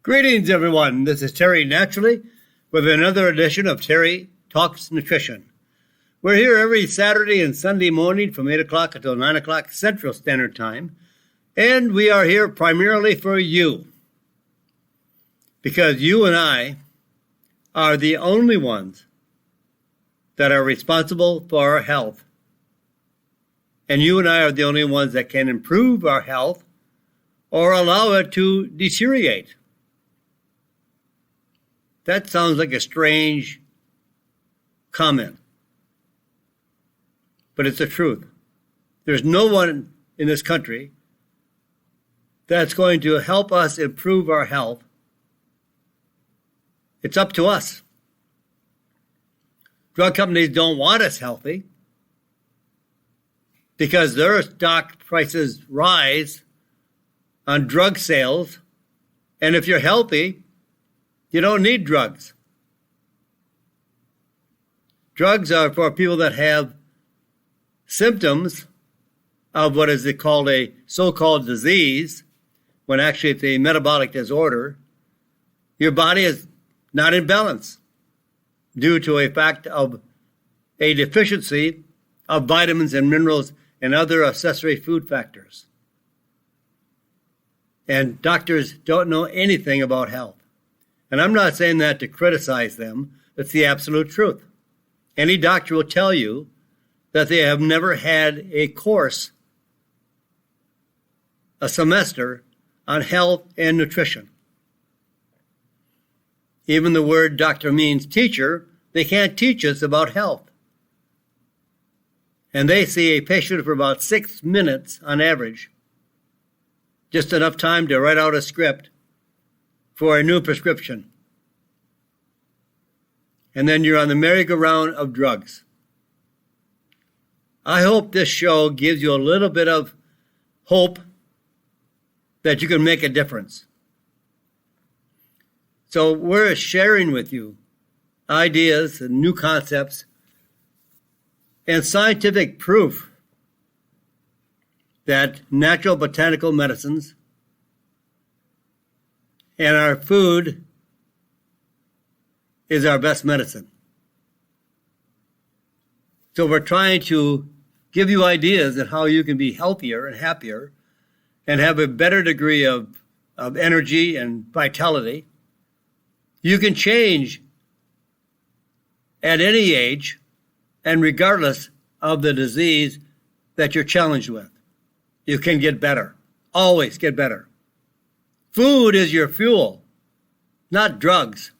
Greetings, everyone. This is Terry Naturally with another edition of Terry Talks Nutrition. We're here every Saturday and Sunday morning from 8 o'clock until 9 o'clock Central Standard Time. And we are here primarily for you, because you and I are the only ones that are responsible for our health. And you and I are the only ones that can improve our health or allow it to deteriorate. That sounds like a strange comment, but it's the truth. There's no one in this country that's going to help us improve our health. It's up to us. Drug companies don't want us healthy because their stock prices rise on drug sales, and if you're healthy, you don't need drugs. Drugs are for people that have symptoms of what is called a so-called disease, when actually it's a metabolic disorder. Your body is not in balance due to a fact of a deficiency of vitamins and minerals and other accessory food factors. And doctors don't know anything about health. And I'm not saying that to criticize them. It's the absolute truth. Any doctor will tell you that they have never had a course, a semester, on health and nutrition. Even the word doctor means teacher. They can't teach us about health. And they see a patient for about 6 minutes on average, just enough time to write out a script for a new prescription. And then you're on the merry-go-round of drugs. I hope this show gives you a little bit of hope that you can make a difference. So we're sharing with you ideas and new concepts and scientific proof that natural botanical medicines and our food is our best medicine. So we're trying to give you ideas on how you can be healthier and happier and have a better degree of energy and vitality. You can change at any age and regardless of the disease that you're challenged with. You can get better. Always get better. Food is your fuel, not drugs.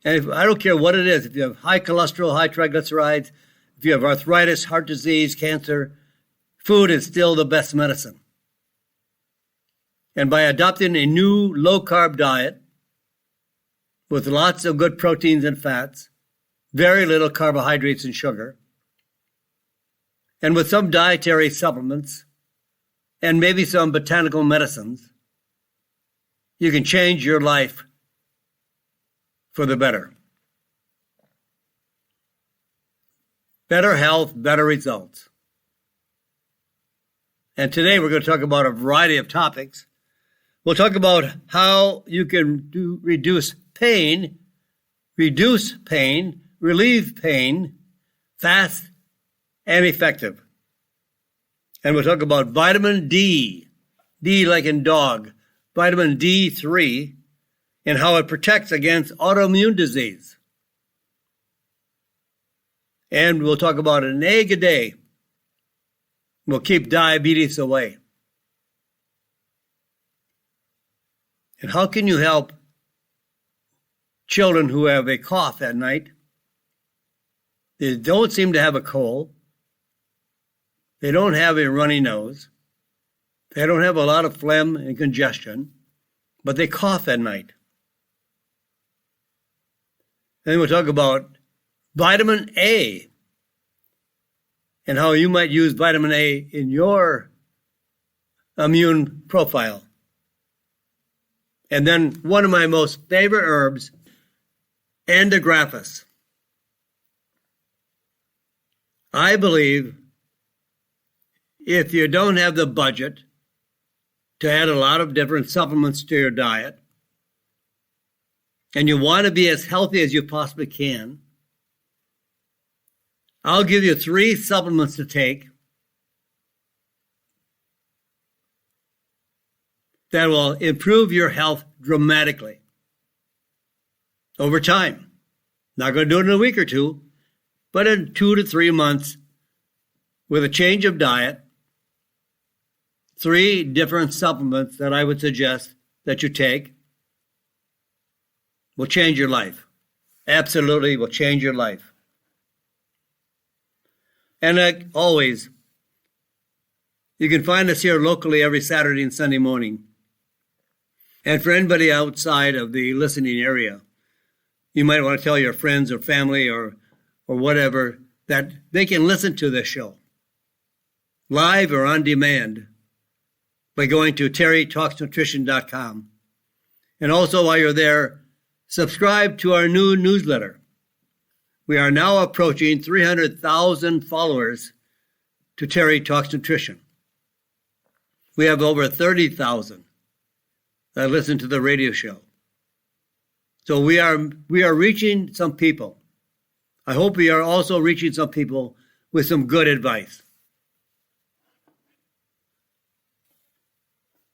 And I don't care what it is, if you have high cholesterol, high triglycerides, if you have arthritis, heart disease, cancer, food is still the best medicine. And by adopting a new low-carb diet with lots of good proteins and fats, very little carbohydrates and sugar, and with some dietary supplements, and maybe some botanical medicines, you can change your life for the better. Better health, better results. And today we're going to talk about a variety of topics. We'll talk about how you can reduce pain, relieve pain, fast and effective. And we'll talk about vitamin D, D like in dog, vitamin D3, and how it protects against autoimmune disease. And we'll talk about an egg a day will keep diabetes away. And how can you help children who have a cough at night? They don't seem to have a cold. They don't have a runny nose. They don't have a lot of phlegm and congestion, but they cough at night. Then we'll talk about vitamin A and how you might use vitamin A in your immune profile. And then one of my most favorite herbs, Grape. I believe if you don't have the budget to add a lot of different supplements to your diet, and you want to be as healthy as you possibly can, I'll give you 3 supplements to take that will improve your health dramatically over time. Not going to do it in a week or two, but in 2 to 3 months with a change of diet, 3 different supplements that I would suggest that you take will change your life. Absolutely will change your life. And like always, you can find us here locally every Saturday and Sunday morning. And for anybody outside of the listening area, you might want to tell your friends or family or whatever that they can listen to this show live or on demand by going to terrytalksnutrition.com. And also while you're there, subscribe to our new newsletter. We are now approaching 300,000 followers to Terry Talks Nutrition. We have over 30,000 that listen to the radio show. So we are reaching some people. I hope we are also reaching some people with some good advice.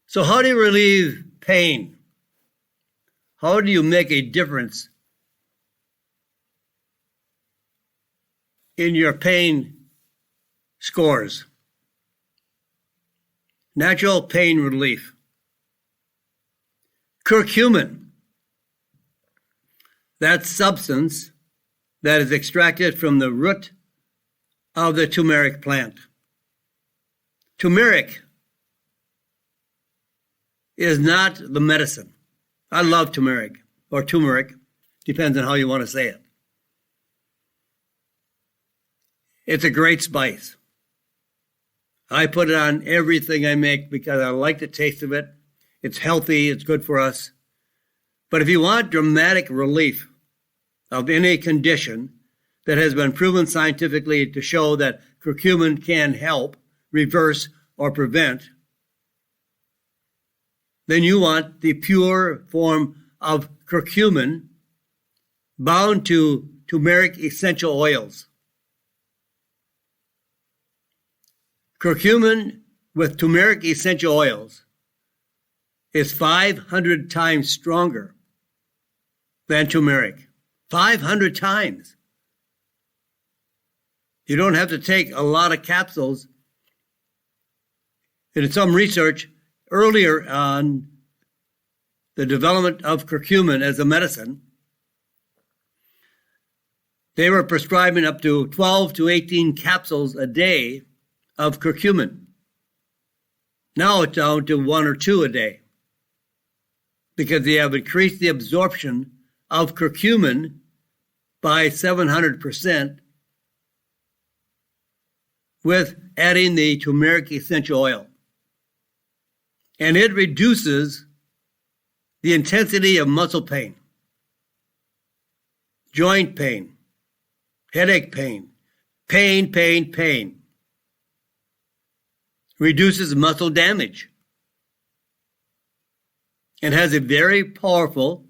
So how do you relieve pain? How do you make a difference in your pain scores? Natural pain relief. Curcumin, that substance that is extracted from the root of the turmeric plant. Turmeric is not the medicine. I love turmeric, or turmeric, depends on how you want to say it. It's a great spice. I put it on everything I make because I like the taste of it. It's healthy, it's good for us. But if you want dramatic relief of any condition that has been proven scientifically to show that curcumin can help, reverse, or prevent, then you want the pure form of curcumin bound to turmeric essential oils. Curcumin with turmeric essential oils is 500 times stronger than turmeric. 500 times. You don't have to take a lot of capsules. In some research earlier on the development of curcumin as a medicine, they were prescribing up to 12 to 18 capsules a day of curcumin. Now it's down to 1 or 2 a day because they have increased the absorption of curcumin by 700% with adding the turmeric essential oil. And it reduces the intensity of muscle pain, joint pain, headache pain, pain. Reduces muscle damage and has a very powerful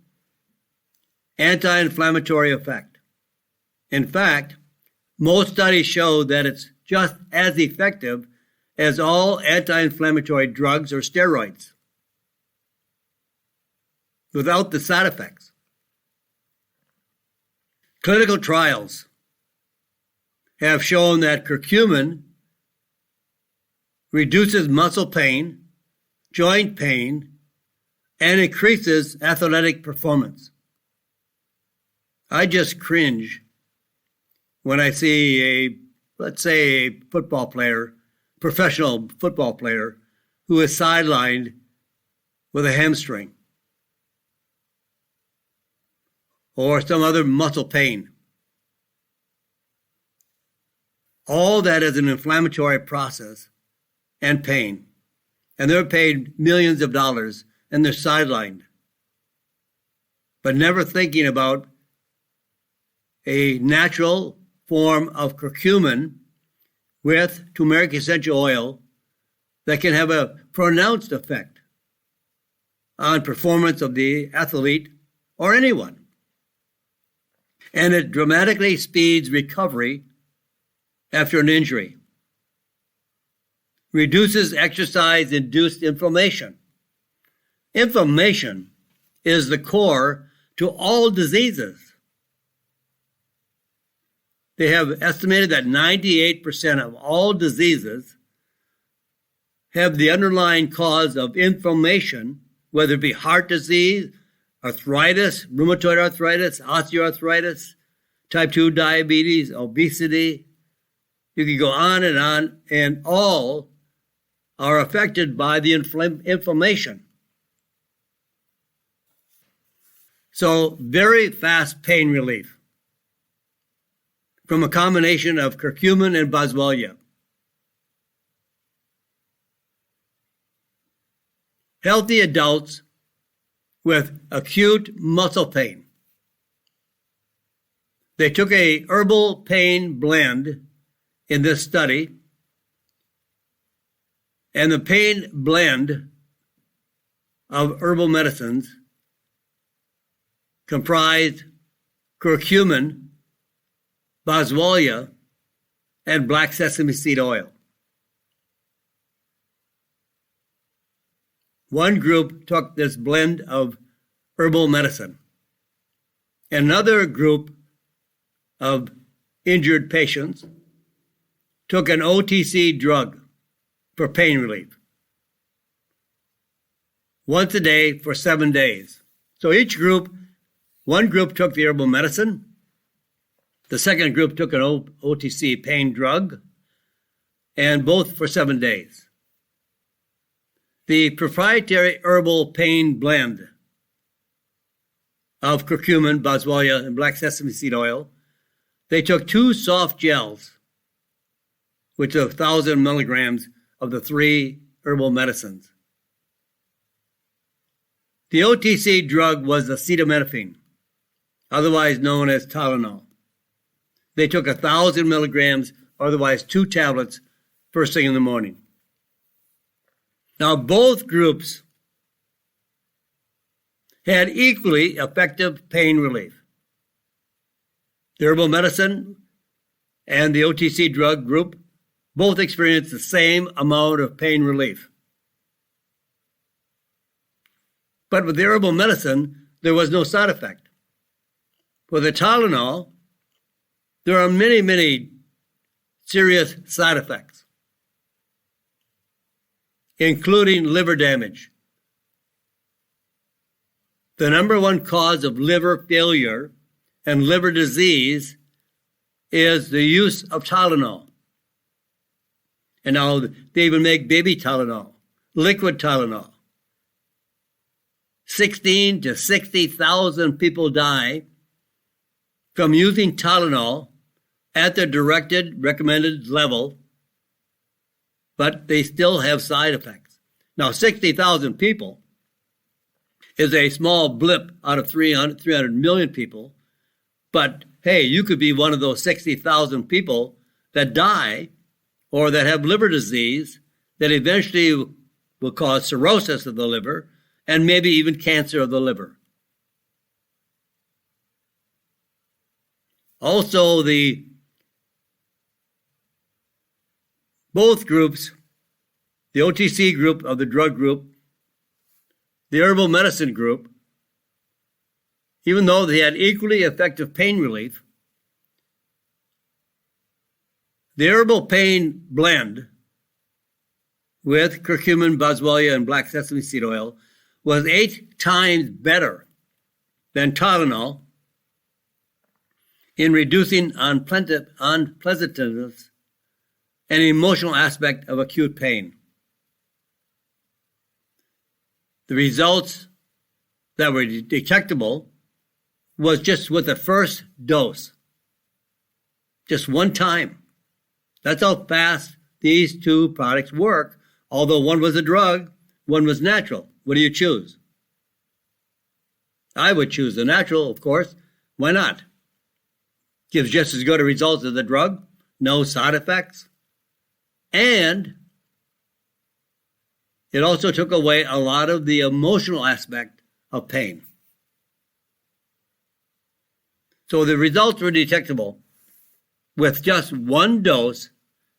anti-inflammatory effect. In fact, most studies show that it's just as effective as all anti-inflammatory drugs or steroids without the side effects. Clinical trials have shown that curcumin reduces muscle pain, joint pain, and increases athletic performance. I just cringe when I see let's say a football player, professional football player, who is sidelined with a hamstring or some other muscle pain. All that is an inflammatory process and pain. And they're paid millions of dollars and they're sidelined. But never thinking about a natural form of curcumin with turmeric essential oil that can have a pronounced effect on performance of the athlete or anyone. And it dramatically speeds recovery after an injury, reduces exercise-induced inflammation. Inflammation is the core to all diseases. They have estimated that 98% of all diseases have the underlying cause of inflammation, whether it be heart disease, arthritis, rheumatoid arthritis, osteoarthritis, type 2 diabetes, obesity. You can go on, and all are affected by the inflammation. So very fast pain relief from a combination of curcumin and boswellia. Healthy adults with acute muscle pain. They took a herbal pain blend in this study, and the pain blend of herbal medicines comprised curcumin, boswellia, and black sesame seed oil. One group took this blend of herbal medicine. Another group of injured patients took an OTC drug for pain relief once a day for 7 days. So one group took the herbal medicine, the second group took an OTC pain drug, and both for 7 days. The proprietary herbal pain blend of curcumin, boswellia, and black sesame seed oil, they took 2 soft gels, which are 1,000 milligrams of the 3 herbal medicines. The OTC drug was acetaminophen, otherwise known as Tylenol. They took 1,000 milligrams, otherwise 2 tablets, first thing in the morning. Now, both groups had equally effective pain relief. The herbal medicine and the OTC drug group both experienced the same amount of pain relief. But with the herbal medicine, there was no side effect. With the Tylenol, there are many, many serious side effects, including liver damage. The number one cause of liver failure and liver disease is the use of Tylenol. And now they even make baby Tylenol, liquid Tylenol. 16 to 60,000 people die from using Tylenol at the directed, recommended level, but they still have side effects. Now, 60,000 people is a small blip out of 300 million people, but hey, you could be one of those 60,000 people that die or that have liver disease that eventually will cause cirrhosis of the liver and maybe even cancer of the liver. Also, both groups, the OTC group of the drug group, the herbal medicine group, even though they had equally effective pain relief, the herbal pain blend with curcumin, boswellia, and black sesame seed oil was 8 times better than Tylenol in reducing unpleasantness and emotional aspect of acute pain. The results that were detectable was just with the first dose, just one time. That's how fast these two products work, although one was a drug, one was natural. What do you choose? I would choose the natural, of course. Why not? Gives just as good a result as the drug, no side effects, and It also took away a lot of the emotional aspect of pain. So the results were detectable with just one dose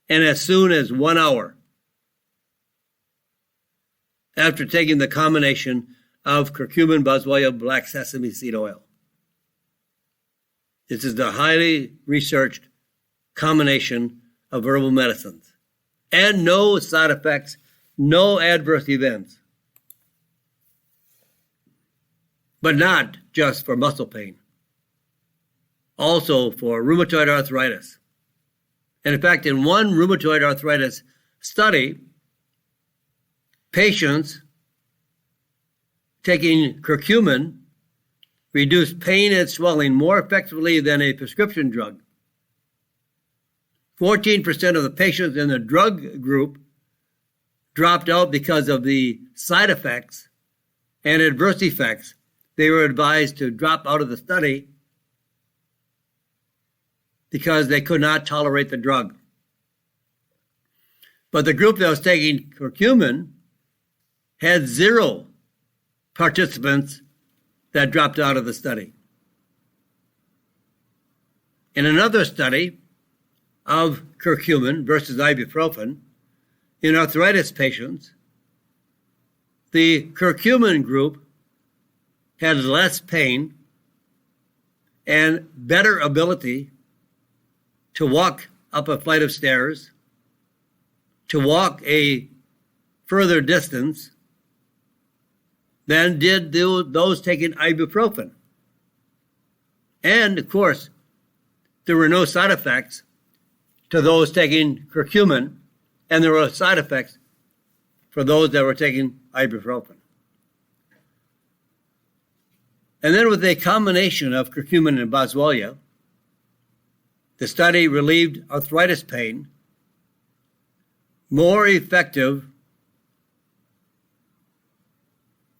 and as soon as 1 hour after taking the combination of Curcumin, Boswellia, black sesame seed oil. This is the highly researched combination of herbal medicines and no side effects, no adverse events. But not just for muscle pain, also for rheumatoid arthritis. And in fact, in one rheumatoid arthritis study, patients taking curcumin reduced pain and swelling more effectively than a prescription drug. 14% of the patients in the drug group dropped out because of the side effects and adverse effects. They were advised to drop out of the study because they could not tolerate the drug. But the group that was taking curcumin had 0 participants that dropped out of the study. In another study of curcumin versus ibuprofen in arthritis patients, the curcumin group had less pain and better ability to walk up a flight of stairs, to walk a further distance than did those taking ibuprofen. And, of course, there were no side effects to those taking curcumin, and there were side effects for those that were taking ibuprofen. And then with a combination of curcumin and boswellia, the study relieved arthritis pain more effective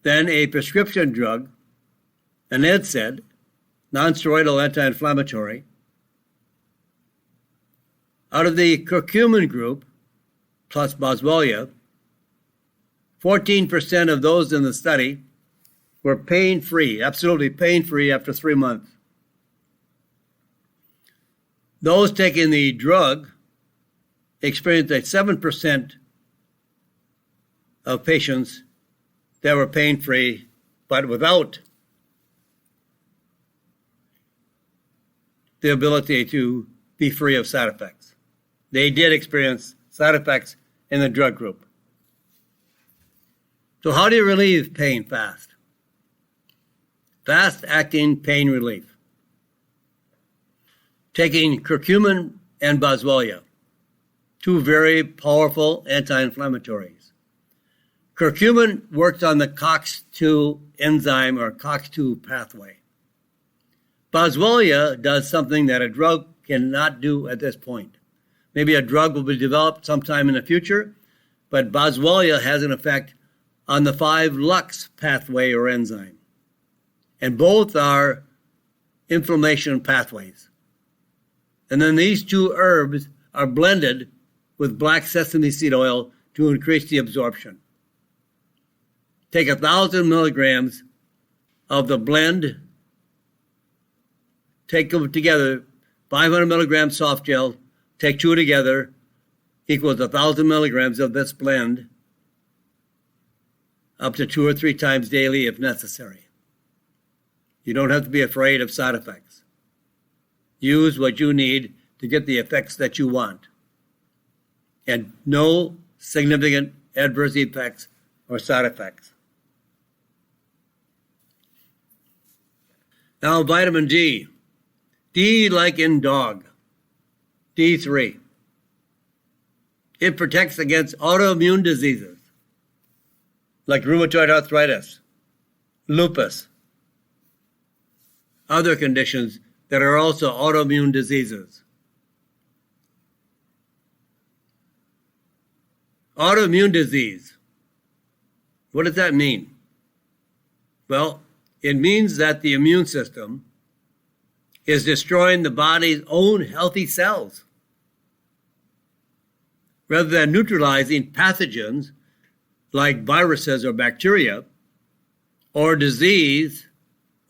than a prescription drug, an NSAID, non-steroidal anti-inflammatory. Out of the curcumin group, plus boswellia, 14% of those in the study were pain-free, absolutely pain-free after 3 months. Those taking the drug experienced a 7% of patients that were pain-free, but without the ability to be free of side effects. They did experience side effects in the drug group. So how do you relieve pain fast? Fast-acting pain relief. Taking curcumin and boswellia, 2 very powerful anti-inflammatories. Curcumin works on the COX-2 enzyme or COX-2 pathway. Boswellia does something that a drug cannot do at this point. Maybe a drug will be developed sometime in the future, but boswellia has an effect on the 5-LUX pathway or enzyme. And both are inflammation pathways. And then these 2 herbs are blended with black sesame seed oil to increase the absorption. Take 1,000 milligrams of the blend, take them together, 500 milligrams soft gel, take 2 together, equals 1,000 milligrams of this blend, up to 2 or 3 times daily if necessary. You don't have to be afraid of side effects. Use what you need to get the effects that you want. And no significant adverse effects or side effects. Now, vitamin D. D like in dog. D3. It protects against autoimmune diseases like rheumatoid arthritis, lupus, other conditions that are also autoimmune diseases. Autoimmune disease. What does that mean? Well, it means that the immune system is destroying the body's own healthy cells. Rather than neutralizing pathogens, like viruses or bacteria, or disease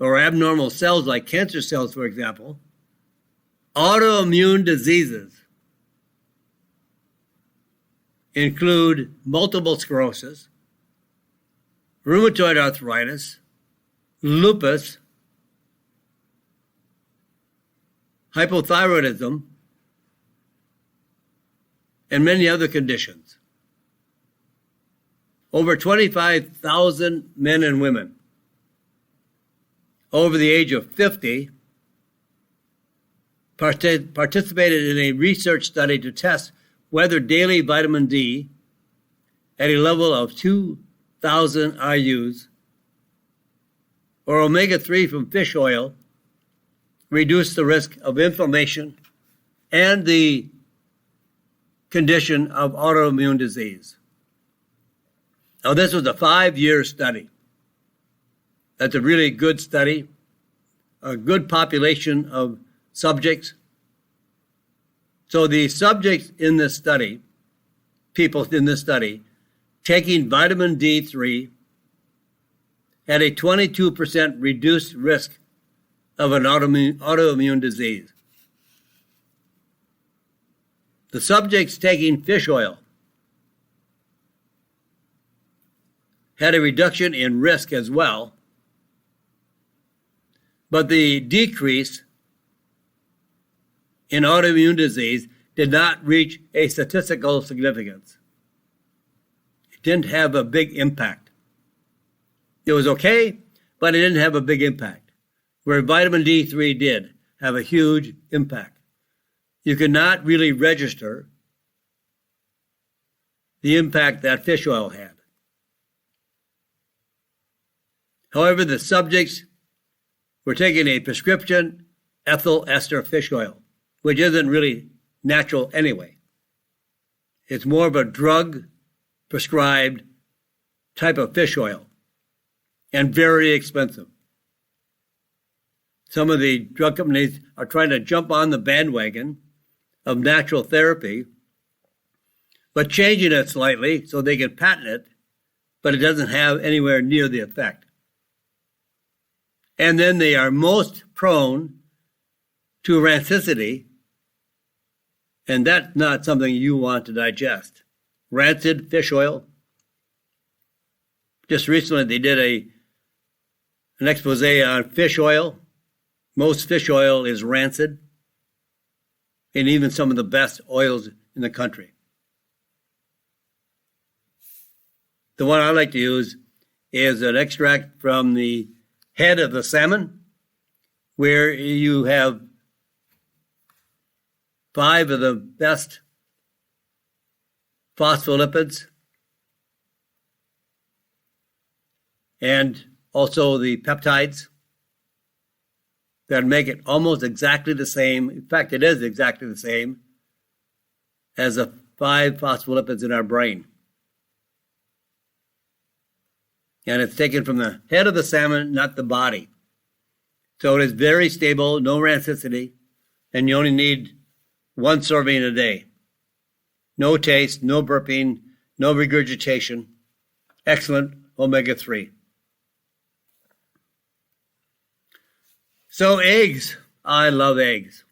or abnormal cells like cancer cells, for example, autoimmune diseases include multiple sclerosis, rheumatoid arthritis, lupus, hypothyroidism, and many other conditions. Over 25,000 men and women over the age of 50 participated in a research study to test whether daily vitamin D at a level of 2,000 IUs or omega-3 from fish oil reduced the risk of inflammation and the condition of autoimmune disease. Now, this was a 5-year study. That's a really good study, a good population of subjects. So the subjects in this study, people in this study, taking vitamin D3 had a 22% reduced risk of an autoimmune disease. The subjects taking fish oil had a reduction in risk as well, but the decrease in autoimmune disease did not reach a statistical significance. It didn't have a big impact. It was okay, but it didn't have a big impact, where vitamin D3 did have a huge impact. You could not really register the impact that fish oil had. However, the subjects were taking a prescription ethyl ester fish oil, which isn't really natural anyway. It's more of a drug-prescribed type of fish oil and very expensive. Some of the drug companies are trying to jump on the bandwagon of natural therapy, but changing it slightly so they can patent it, but it doesn't have anywhere near the effect. And then they are most prone to rancidity, and that's not something you want to digest. Rancid fish oil. Just recently they did an expose on fish oil. Most fish oil is rancid, and even some of the best oils in the country. The one I like to use is an extract from the head of the salmon, where you have 5 of the best phospholipids and also the peptides that make it almost exactly the same. In fact, it is exactly the same as the 5 phospholipids in our brain. And it's taken from the head of the salmon, not the body. So it is very stable, no rancidity, and you only need 1 serving a day. No taste, no burping, no regurgitation. Excellent omega-3. So eggs, I love eggs.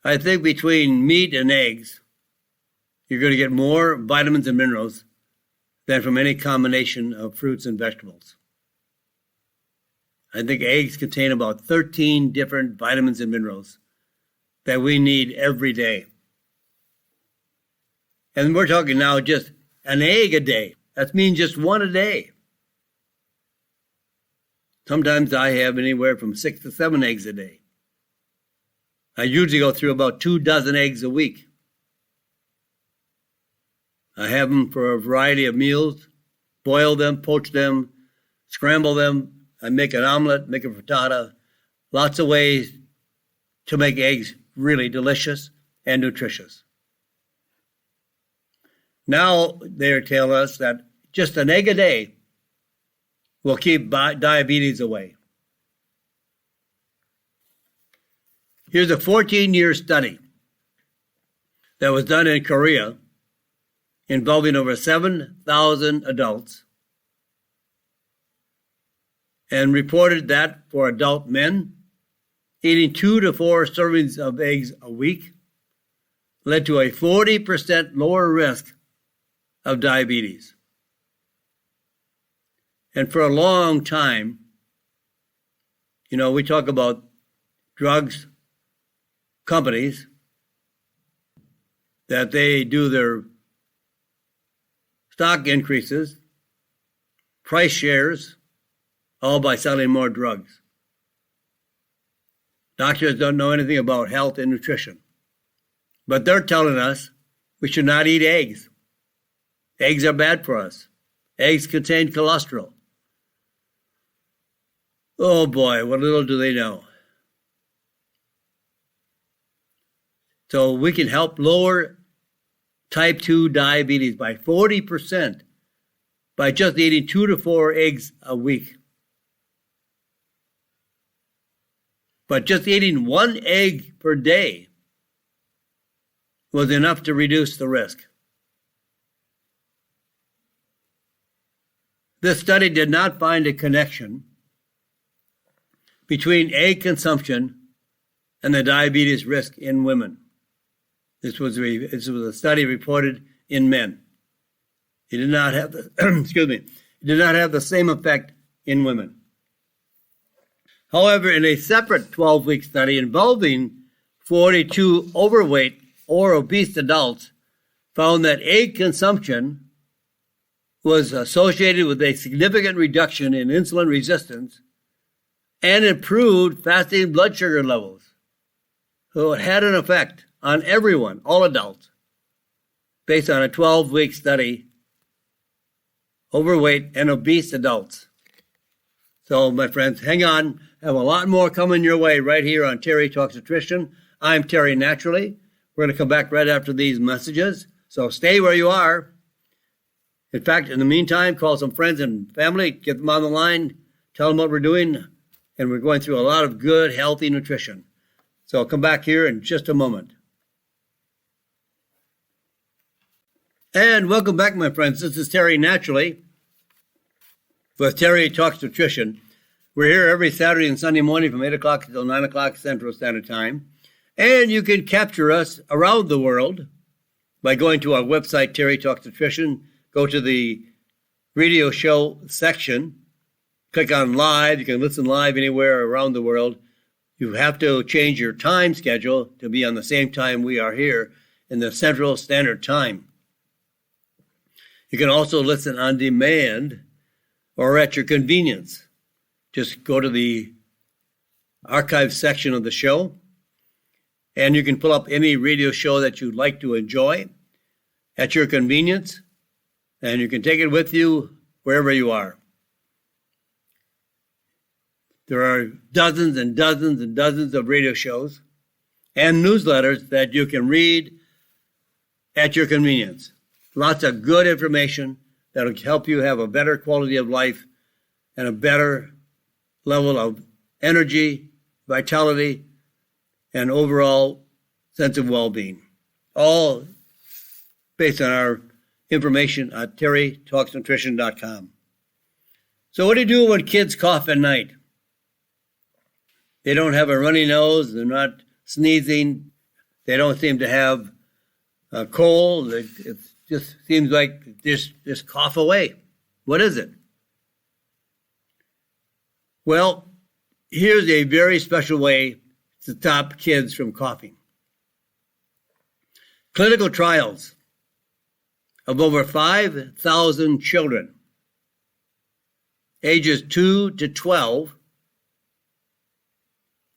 I think between meat and eggs, you're going to get more vitamins and minerals than from any combination of fruits and vegetables. I think eggs contain about 13 different vitamins and minerals that we need every day. And we're talking now just an egg a day. That means just 1 a day. Sometimes I have anywhere from 6 to 7 eggs a day. I usually go through about 2 dozen eggs a week. I have them for a variety of meals, boil them, poach them, scramble them. I make an omelet, make a frittata. Lots of ways to make eggs really delicious and nutritious. Now they're telling us that just an egg a day will keep diabetes away. Here's a 14-year study that was done in Korea involving over 7,000 adults, and reported that for adult men, eating 2 to 4 servings of eggs a week led to a 40% lower risk of diabetes. And for a long time, we talk about drugs companies, that they do their stock increases, price shares, all by selling more drugs. Doctors don't know anything about health and nutrition, but they're telling us we should not eat eggs. Eggs are bad for us. Eggs contain cholesterol. Oh boy, what little do they know. So we can help lower type 2 diabetes by 40% by just eating 2 to 4 eggs a week. But just eating 1 egg per day was enough to reduce the risk. This study did not find a connection between egg consumption and the diabetes risk in women. This was a study reported in men. It did not have the it did not have the same effect in women. However, in a separate 12-week study involving 42 overweight or obese adults, found that egg consumption was associated with a significant reduction in insulin resistance and improved fasting blood sugar levels. So it had an effect on everyone, all adults, based on a 12-week study, overweight and obese adults. So, my friends, hang on. I have a lot more coming your way right here on Terry Talks Nutrition. I'm Terry Naturally. We're going to come back right after these messages. So stay where you are. In fact, in the meantime, call some friends and family, get them on the line, tell them what we're doing, and we're going through a lot of good, healthy nutrition. So I'll come back here in just a moment. And welcome back, my friends. This is Terry Naturally with Terry Talks Nutrition. We're here every Saturday and Sunday morning from 8 o'clock until 9 o'clock Central Standard Time. And you can capture us around the world by going to our website, Terry Talks Nutrition. Go to the radio show section, click on live. You can listen live anywhere around the world. You have to change your time schedule to be on the same time we are here in the Central Standard Time. You can also listen on demand or at your convenience. Just go to the archive section of the show, and you can pull up any radio show that you'd like to enjoy at your convenience, and you can take it with you wherever you are. There are dozens and dozens and dozens of radio shows and newsletters that you can read at your convenience. Lots of good information that will help you have a better quality of life and a better level of energy, vitality, and overall sense of well-being. All based on our information at terrytalksnutrition.com. So what do you do when kids cough at night? They don't have a runny nose. They're not sneezing. They don't seem to have a cold. It just seems like just cough away. What is it? Well, here's a very special way to stop kids from coughing. Clinical trials of over 5,000 children, ages 2 to 12,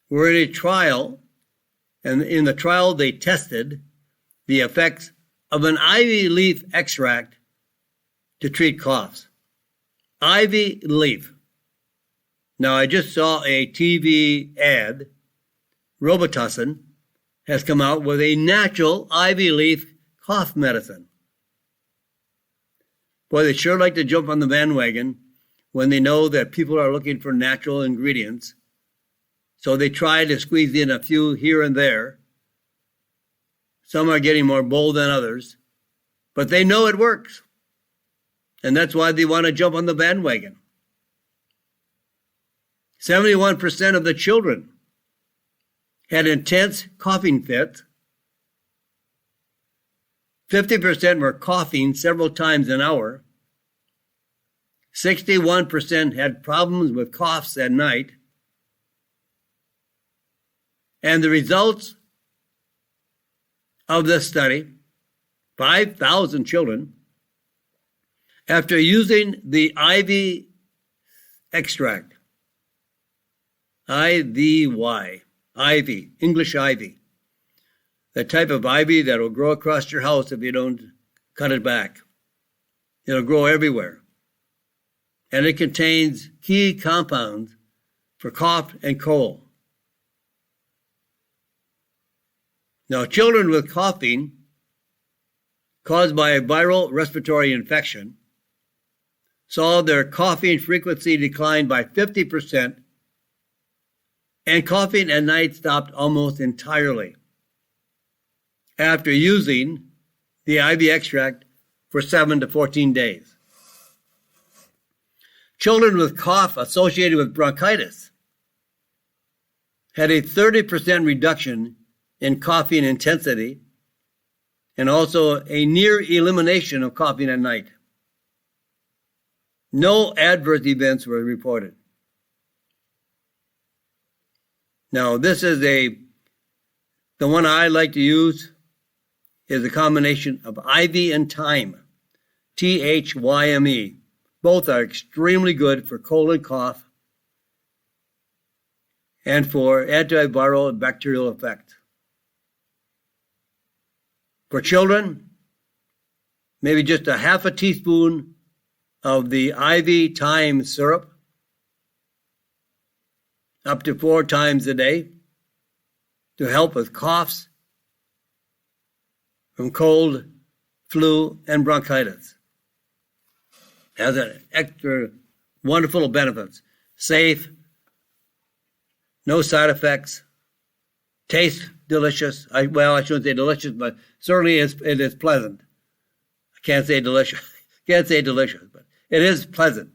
were in a trial, and in the trial they tested the effects of an ivy leaf extract to treat coughs. Ivy leaf. Now, I just saw a TV ad. Robitussin has come out with a natural ivy leaf cough medicine. Boy, they sure like to jump on the bandwagon when they know that people are looking for natural ingredients. So they try to squeeze in a few here and there. Some are getting more bold than others. But they know it works. And that's why they want to jump on the bandwagon. 71% of the children had intense coughing fits. 50% were coughing several times an hour. 61% had problems with coughs at night. And the results of this study, 5,000 children, after using the IV extract, IVY, IV, English IV, the type of ivy that will grow across your house if you don't cut it back. It'll grow everywhere. And it contains key compounds for cough and cold. Now, children with coughing caused by a viral respiratory infection saw their coughing frequency decline by 50%, and coughing at night stopped almost entirely after using the IV extract for 7 to 14 days. Children with cough associated with bronchitis had a 30% reduction in coughing intensity and also a near elimination of coughing at night. No adverse events were reported. Now, this is the one I like to use is a combination of IV and thyme, THYME. Both are extremely good for cold and cough and for antiviral and bacterial effect. For children, maybe just a half a teaspoon of the IV thyme syrup up to 4 times a day to help with coughs from cold, flu, and bronchitis. Has an extra wonderful benefits. Safe, no side effects, tastes delicious. I shouldn't say delicious, but certainly it is pleasant. I can't say delicious. Can't say delicious, but it is pleasant.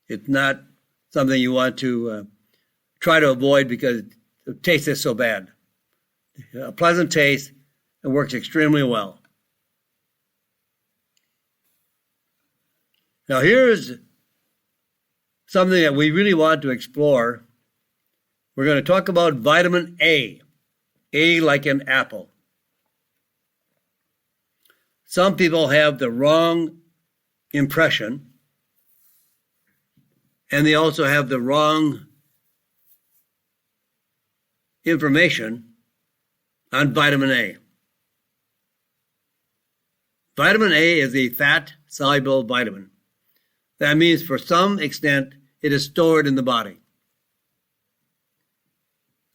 It's not something you want to try to avoid because the taste is so bad. A pleasant taste. It works extremely well. Now here's something that we really want to explore. We're going to talk about vitamin A. A like an apple. Some people have the wrong impression, and they also have the wrong information on vitamin A. Vitamin A is a fat-soluble vitamin. That means for some extent it is stored in the body.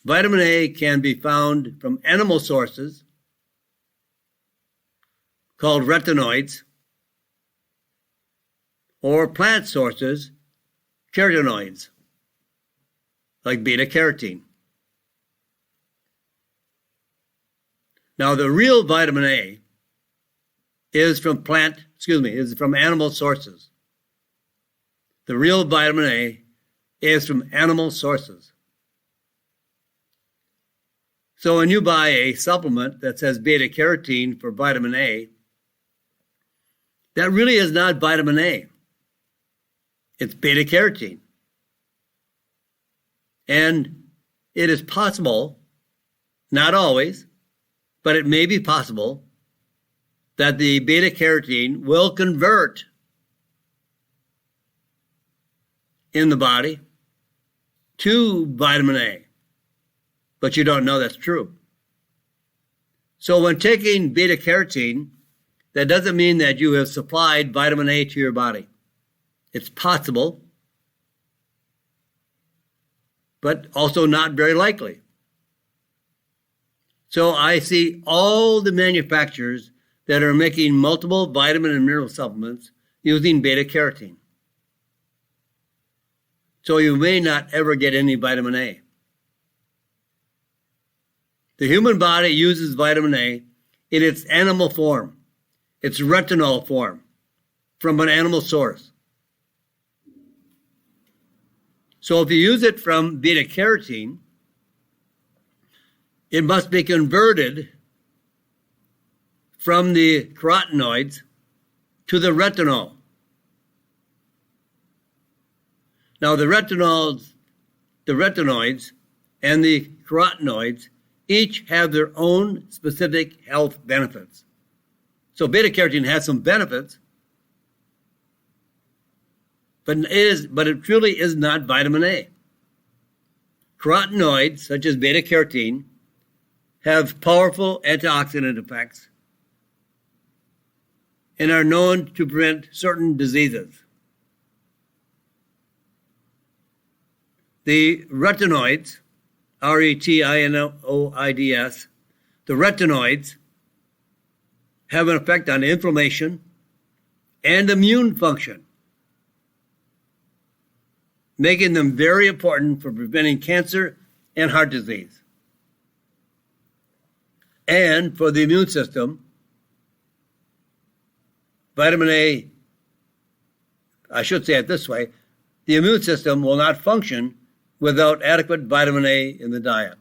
Vitamin A can be found from animal sources called retinoids or plant sources, carotenoids, like beta-carotene. Now the real vitamin A is from animal sources. The real vitamin A is from animal sources. So when you buy a supplement that says beta-carotene for vitamin A, that really is not vitamin A. It's beta-carotene. And it is possible, not always, but it may be possible that the beta-carotene will convert in the body to vitamin A. But you don't know that's true. So when taking beta-carotene, that doesn't mean that you have supplied vitamin A to your body. It's possible, but also not very likely. So I see all the manufacturers that are making multiple vitamin and mineral supplements using beta-carotene. So you may not ever get any vitamin A. The human body uses vitamin A in its animal form. It's retinol form from an animal source. So if you use it from beta-carotene, it must be converted from the carotenoids to the retinol. Now the retinoids and the carotenoids each have their own specific health benefits. So beta-carotene has some benefits, but it truly is not vitamin A. Carotenoids, such as beta-carotene, have powerful antioxidant effects and are known to prevent certain diseases. The retinoids, retinoids, the retinoids have an effect on inflammation and immune function, making them very important for preventing cancer and heart disease. And for the immune system, vitamin A, I should say it this way, the immune system will not function without adequate vitamin A in the diet.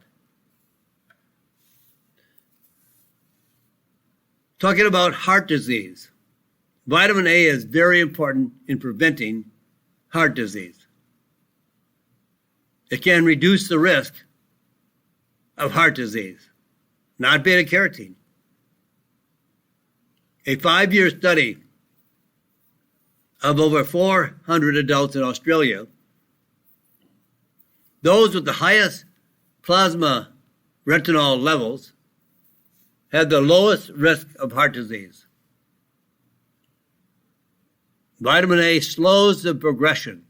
Talking about heart disease, vitamin A is very important in preventing heart disease. It can reduce the risk of heart disease, not beta-carotene. A 5-year study of over 400 adults in Australia, those with the highest plasma retinol levels had the lowest risk of heart disease. Vitamin A slows the progression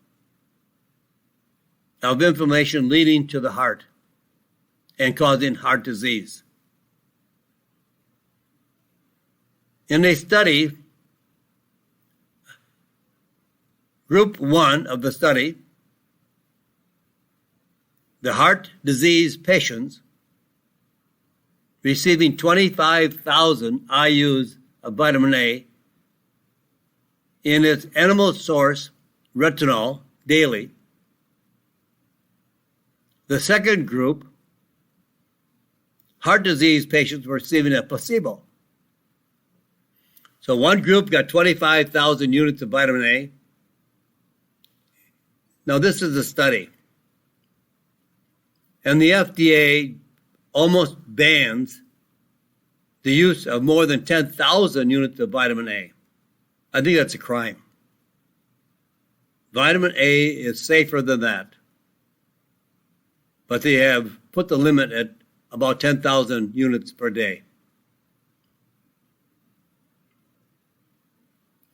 of inflammation leading to the heart and causing heart disease. In a study, Group 1 of the study, the heart disease patients receiving 25,000 IUs of vitamin A in its animal source retinol daily. The second group, heart disease patients, were receiving a placebo. So one group got 25,000 units of vitamin A. Now this is a study. And the FDA almost bans the use of more than 10,000 units of vitamin A. I think that's a crime. Vitamin A is safer than that. But they have put the limit at about 10,000 units per day.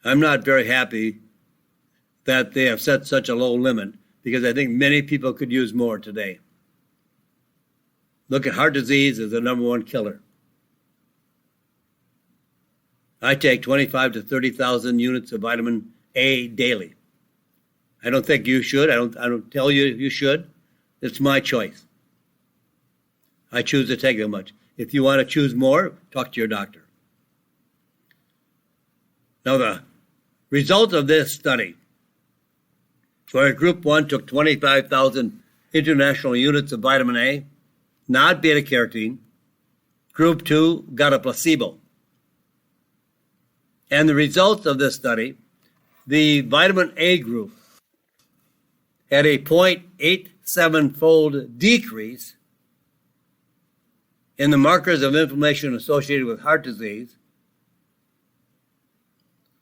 I'm not very happy that they have set such a low limit because I think many people could use more today. Look at heart disease as the #1 killer. I take 25 to 30,000 units of vitamin A daily. I don't think you should. I don't tell you you should. It's my choice. I choose to take that much. If you want to choose more, talk to your doctor. Now the result of this study, where Group 1 took 25,000 international units of vitamin A, not beta-carotene. Group 2 got a placebo. And the results of this study, the vitamin A group had a 0.87-fold decrease in the markers of inflammation associated with heart disease,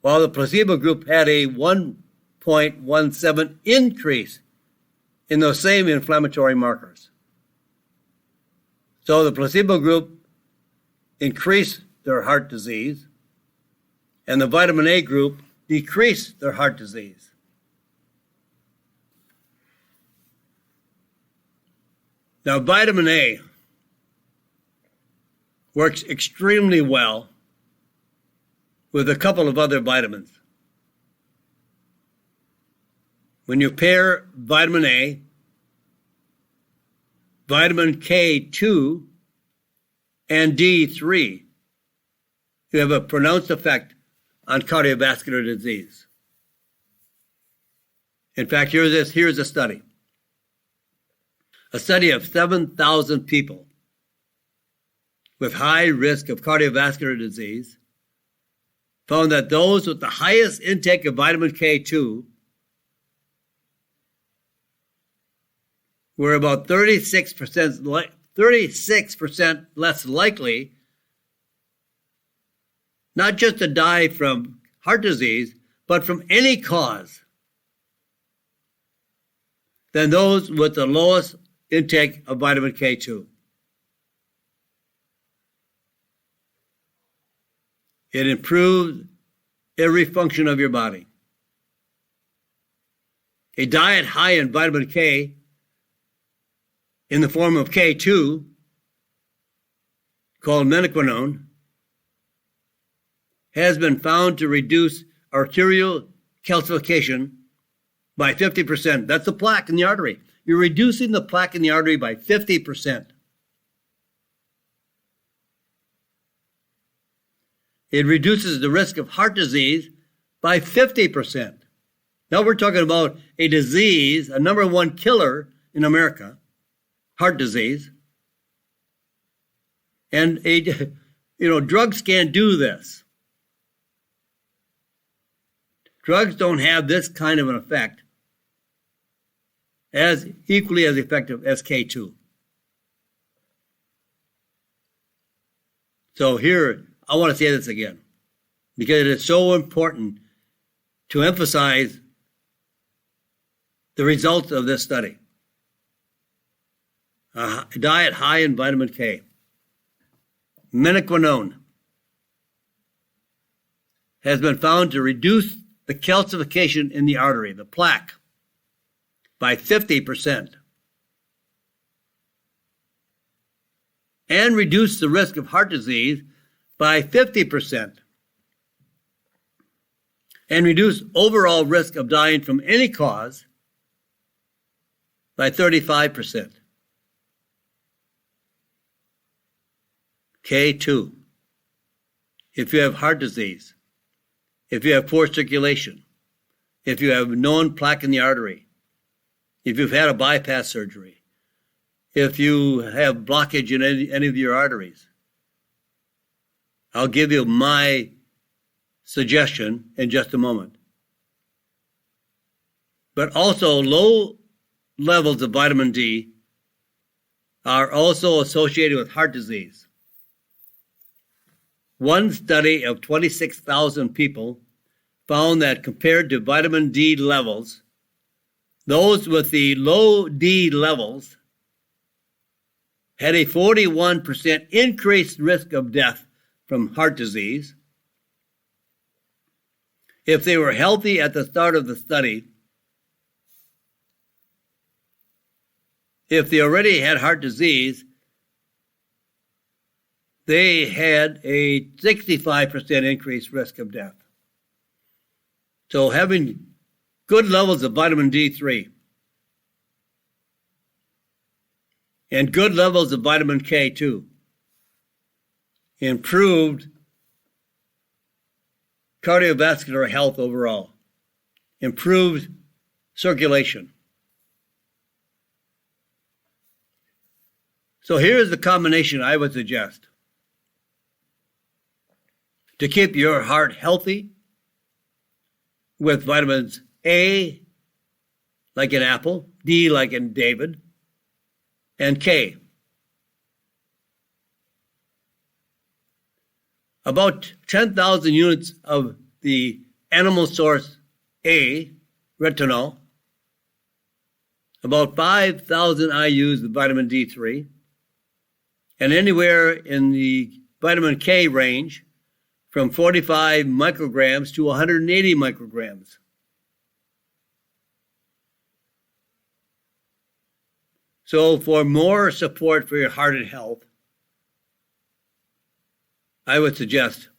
while the placebo group had a 1.17 increase in those same inflammatory markers. So the placebo group increased their heart disease, and the vitamin A group decreased their heart disease. Now, vitamin A works extremely well with a couple of other vitamins. When you pair vitamin A, vitamin K2, and D3, you have a pronounced effect on cardiovascular disease. In fact, here's a study. A study of 7,000 people with high risk of cardiovascular disease found that those with the highest intake of vitamin K2 were about 36% less likely not just to die from heart disease, but from any cause than those with the lowest intake of vitamin K2. It improves every function of your body. A diet high in vitamin K in the form of K2, called menaquinone, has been found to reduce arterial calcification by 50%. That's the plaque in the artery. You're reducing the plaque in the artery by 50%. It reduces the risk of heart disease by 50%. Now we're talking about a disease, a number one killer in America, heart disease. And drugs can't do this. Drugs don't have this kind of an effect as equally as effective as K2. So here, I want to say this again, because it is so important to emphasize the results of this study. A diet high in vitamin K. Menaquinone has been found to reduce the calcification in the artery, the plaque, by 50%, and reduce the risk of heart disease by 50%, and reduce overall risk of dying from any cause by 35%. K2. If you have heart disease, if you have poor circulation, if you have known plaque in the artery, if you've had a bypass surgery, if you have blockage in any of your arteries, I'll give you my suggestion in just a moment. But also, low levels of vitamin D are also associated with heart disease. One study of 26,000 people found that compared to vitamin D levels, those with the low D levels had a 41% increased risk of death from heart disease. If they were healthy at the start of the study, if they already had heart disease, they had a 65% increased risk of death. So having good levels of vitamin D3 and good levels of vitamin K2 improved cardiovascular health overall, improved circulation. So here's the combination I would suggest to keep your heart healthy with vitamins A, like in apple, D, like in David, and K. About 10,000 units of the animal source A, retinol, about 5,000 IUs of vitamin D3, and anywhere in the vitamin K range from 45 micrograms to 180 micrograms. So for more support for your heart and health, I would suggest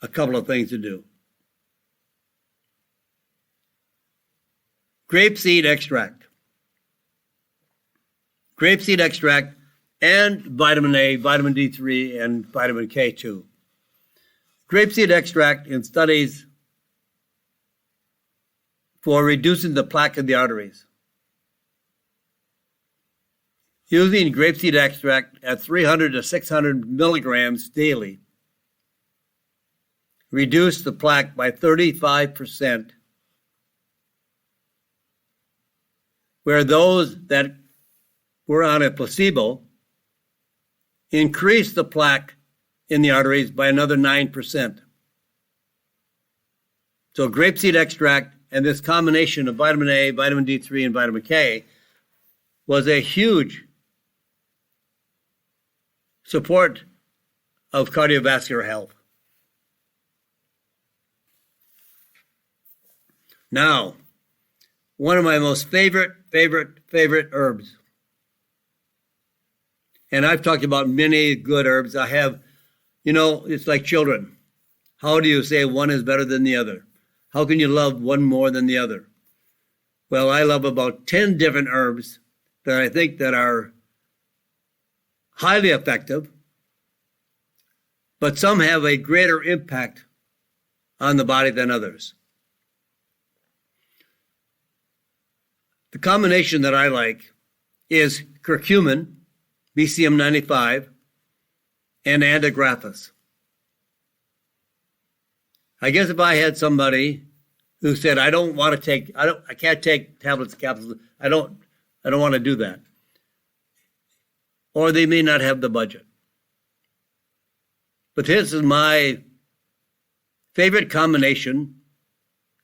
a couple of things to do. Grapeseed extract. Grapeseed extract and vitamin A, vitamin D3, and vitamin K2. Grapeseed extract in studies for reducing the plaque in the arteries. Using grapeseed extract at 300 to 600 milligrams daily reduced the plaque by 35%, where those that were on a placebo increased the plaque in the arteries by another 9%. So grapeseed extract and this combination of vitamin A, vitamin D3, and vitamin K was a huge support of cardiovascular health. Now, one of my most favorite herbs. And I've talked about many good herbs. I have, it's like children. How do you say one is better than the other? How can you love one more than the other? Well, I love about 10 different herbs that I think that are highly effective, but some have a greater impact on the body than others. The combination that I like is curcumin, BCM 95, and antigraphis. I guess if I had somebody who said, I can't take tablets, capsules, I don't want to do that. Or they may not have the budget. But this is my favorite combination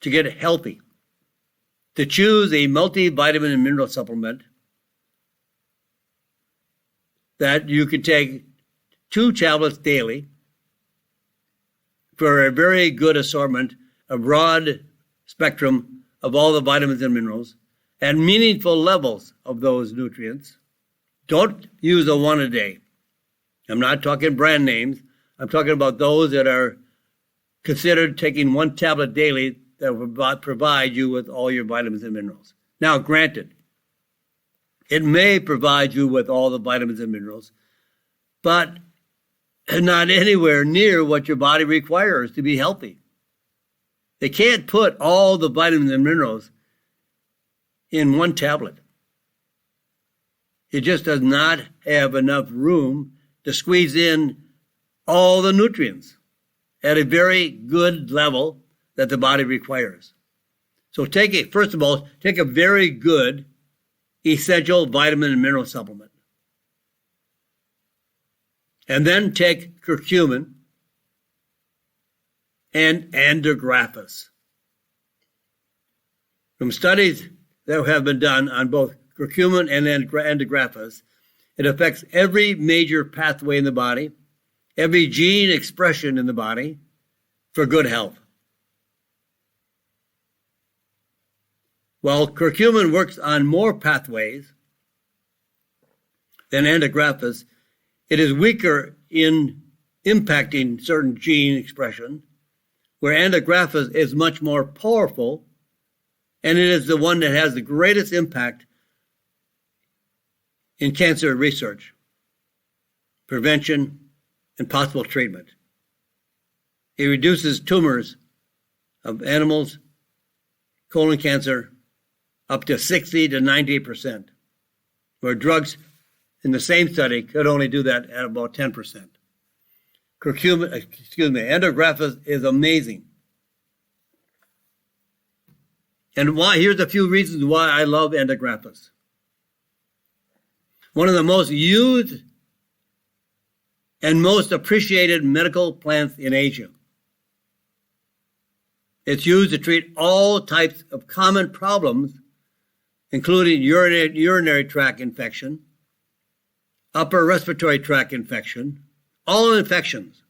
to get healthy. To choose a multivitamin and mineral supplement that you can take 2 tablets daily for a very good assortment, a broad spectrum of all the vitamins and minerals, and meaningful levels of those nutrients. Don't use a one a day. I'm not talking brand names. I'm talking about those that are considered taking 1 tablet daily that will provide you with all your vitamins and minerals. Now, granted, it may provide you with all the vitamins and minerals, but not anywhere near what your body requires to be healthy. They can't put all the vitamins and minerals in 1 tablet. It just does not have enough room to squeeze in all the nutrients at a very good level that the body requires. So first of all, take a very good essential vitamin and mineral supplement. And then take curcumin and antigraphis. From studies that have been done on both curcumin and antigraphis, it affects every major pathway in the body, every gene expression in the body for good health. While curcumin works on more pathways than antigraphis, it is weaker in impacting certain gene expression, where antigraphis is much more powerful, and it is the one that has the greatest impact in cancer research, prevention, and possible treatment. It reduces tumors of animals, colon cancer, up to 60 to 90%, where drugs in the same study could only do that at about 10%. Antigraphis is amazing. And here's a few reasons why I love antigraphis. One of the most used and most appreciated medical plants in Asia. It's used to treat all types of common problems, including urinary tract infection, upper respiratory tract infection, all infections,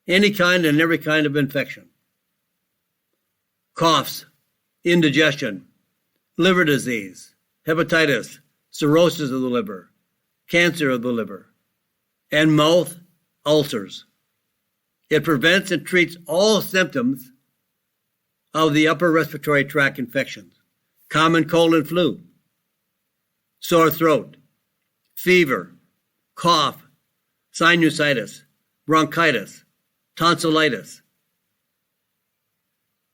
any kind and every kind of infection, coughs, indigestion, liver disease, hepatitis, cirrhosis of the liver, cancer of the liver, and mouth ulcers. It prevents and treats all symptoms of the upper respiratory tract infections, common cold and flu, sore throat, fever, cough, sinusitis, bronchitis, tonsillitis.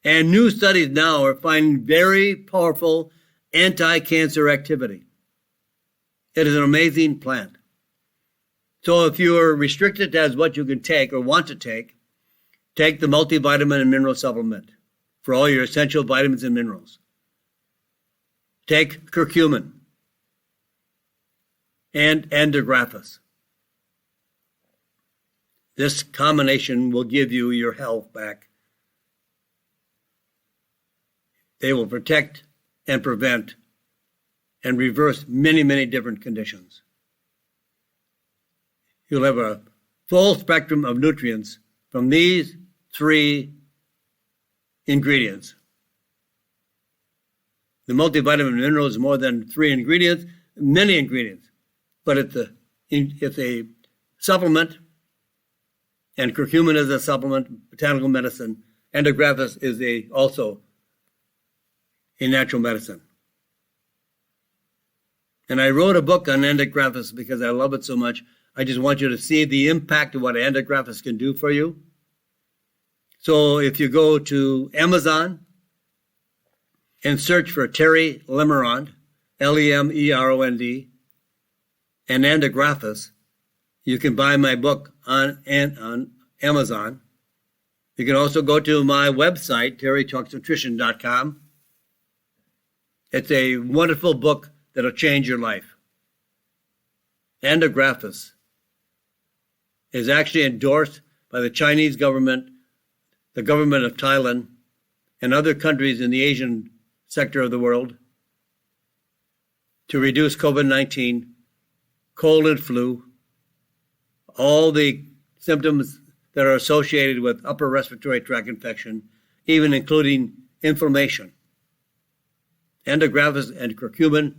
And new studies now are finding very powerful anti-cancer activity. It is an amazing plant. So if you are restricted as what you can take or want to take the multivitamin and mineral supplement for all your essential vitamins and minerals. Take curcumin and endographis. This combination will give you your health back. They will protect and prevent and reverse many, many different conditions. You'll have a full spectrum of nutrients from these 3 ingredients. The multivitamin mineral is more than 3 ingredients, many ingredients, but it's a supplement, and curcumin is a supplement, botanical medicine. Endographis is also a natural medicine. And I wrote a book on endographis because I love it so much. I just want you to see the impact of what endographis can do for you. So if you go to Amazon and search for Terry Lemerond, Lemerond, and endographis, you can buy my book on Amazon. You can also go to my website, terrytalksnutrition.com. It's a wonderful book that'll change your life. Endographis is actually endorsed by the Chinese government, the government of Thailand, and other countries in the Asian sector of the world to reduce COVID-19, cold and flu, all the symptoms that are associated with upper respiratory tract infection, even including inflammation. Endographis and curcumin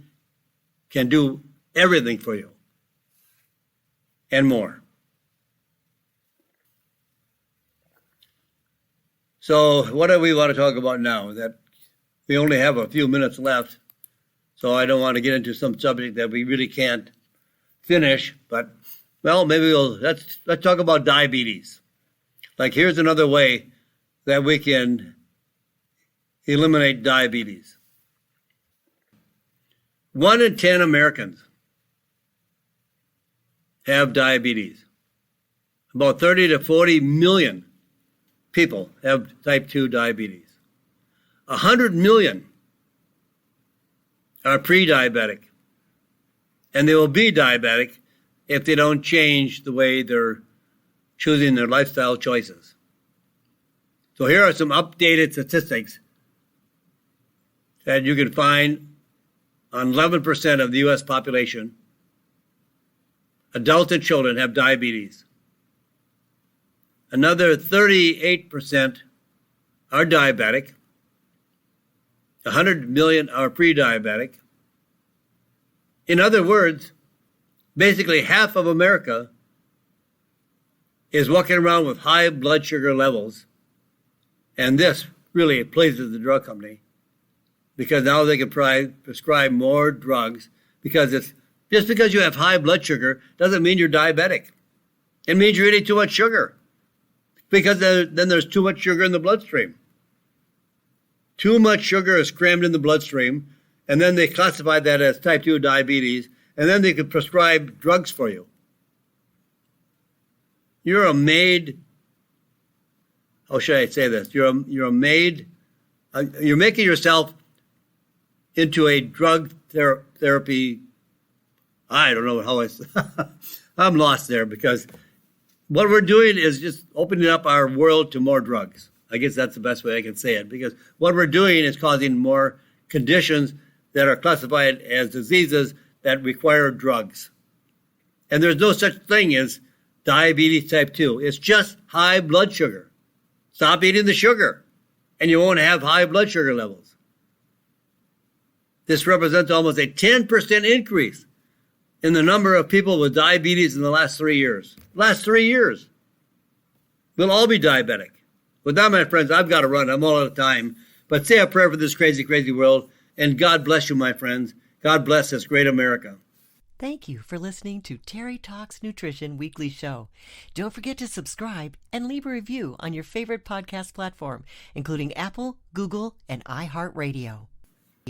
can do everything for you and more. So what do we want to talk about now? That we only have a few minutes left, so I don't want to get into some subject that we really can't finish, but well, maybe let's talk about diabetes. Like, here's another way that we can eliminate diabetes. 1 in 10 Americans have diabetes. About 30 to 40 million people have type 2 diabetes. 100 million are pre-diabetic, and they will be diabetic if they don't change the way they're choosing their lifestyle choices. So here are some updated statistics that you can find on 11% of the U.S. population. Adults and children have diabetes. Another 38% are diabetic. 100 million are pre-diabetic. In other words, basically half of America is walking around with high blood sugar levels. And this really pleases the drug company, because now they can prescribe more drugs, because it's just because you have high blood sugar doesn't mean you're diabetic. It means you're eating too much sugar, because then there's too much sugar in the bloodstream. Too much sugar is crammed in the bloodstream, and then they classify that as type 2 diabetes, and then they can prescribe drugs for you. You're a made, how should I say this? You're making yourself into a drug therapy. I don't know how I'm lost there, because what we're doing is just opening up our world to more drugs. I guess that's the best way I can say it, because what we're doing is causing more conditions that are classified as diseases that require drugs. And there's no such thing as diabetes type 2. It's just high blood sugar. Stop eating the sugar, and you won't have high blood sugar levels. This represents almost a 10% increase in the number of people with diabetes in the last 3 years. Last 3 years. We'll all be diabetic. With that, my friends, I've got to run. I'm all out of time. But say a prayer for this crazy, crazy world. And God bless you, my friends. God bless this great America. Thank you for listening to Terry Talks Nutrition Weekly Show. Don't forget to subscribe and leave a review on your favorite podcast platform, including Apple, Google, and iHeartRadio.